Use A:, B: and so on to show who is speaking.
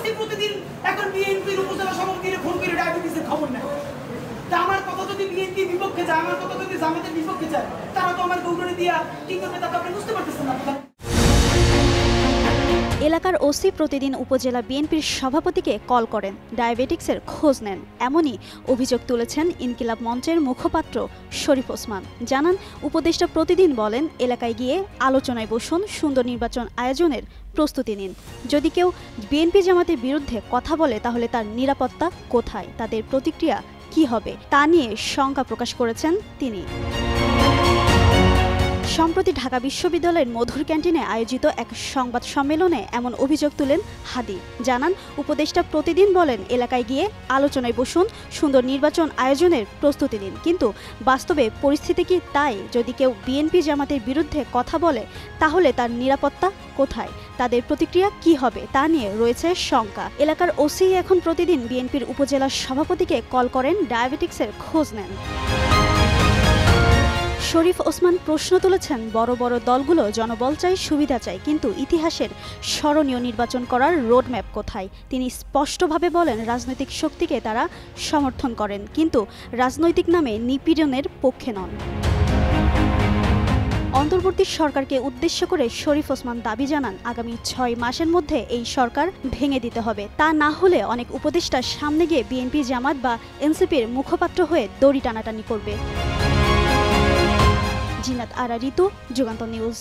A: OC প্রতিদিন এখন বিএনপির উপজেলা সভাপতিকে ফোন করে ডায়াবেটিসের খবর নেয়। তা আমার কথা যদি বিএনপি বিপক্ষে যায়, আমার কথা যদি জামাতের বিপক্ষে যায়, তারা তো আমার গৌরবে দিয়া কি করবে তা তো আপনি বুঝতে পারতেছেন না।
B: এলাকার ওসি প্রতিদিন উপজেলা বিএনপির সভাপতিকে কল করেন, ডায়াবেটিক্সের খোঁজ নেন। এমনই অভিযোগ তুলেছেন ইনকিলাব মঞ্চের মুখপাত্র শরীফ ওসমান। জানান, উপদেষ্টা প্রতিদিন বলেন এলাকায় গিয়ে আলোচনায় বসুন, সুন্দর নির্বাচন আয়োজনের প্রস্তুতি নিন। যদি কেউ বিএনপি জামাতের বিরুদ্ধে কথা বলে তাহলে তার নিরাপত্তা কোথায়, তাদের প্রতিক্রিয়া কি হবে তা নিয়ে শঙ্কা প্রকাশ করেছেন তিনি। সম্প্রতি ঢাকা বিশ্ববিদ্যালয়ের মধুর ক্যান্টিনে আয়োজিত এক সংবাদ সম্মেলনে এমন অভিযোগ তুলেন হাদি। জানান, উপদেষ্টা প্রতিদিন বলেন এলাকায় গিয়ে আলোচনায় বসুন, সুন্দর নির্বাচন আয়োজনের প্রস্তুতি নিন। কিন্তু বাস্তবে পরিস্থিতি কি তাই? যদি কেউ বিএনপি জামাতের বিরুদ্ধে কথা বলে তাহলে তার নিরাপত্তা কোথায়, তাদের প্রতিক্রিয়া কি হবে তা নিয়ে রয়েছে শঙ্কা। এলাকার ওসি এখন প্রতিদিন বিএনপির উপজেলা সভাপতিকে কল করেন, ডায়াবেটিক্সের খোঁজ নেন। শরীফ ওসমান প্রশ্ন তুলেছেন, বড় বড় দলগুলো জনবল চাই, সুবিধা চাই, কিন্তু ইতিহাসের স্মরণীয় নির্বাচন করার রোডম্যাপ কোথায়? তিনি স্পষ্টভাবে বলেন রাজনৈতিক শক্তিকে তারা সমর্থন করেন, কিন্তু রাজনৈতিক নামে নিপীড়নের পক্ষে নন। অন্তর্বর্তী সরকারকে উদ্দেশ্য করে শরীফ ওসমান দাবি জানান, আগামী 6 মাসের মধ্যে এই সরকার ভেঙে দিতে হবে। তা না হলে অনেক উপদেষ্টার সামনে গিয়ে বিএনপি জামাত বা এনসিপির মুখপাত্র হয়ে দড়ি টানাটানি করবে। জিনাত আরা ঋতু, যুগান্তর নিউজ।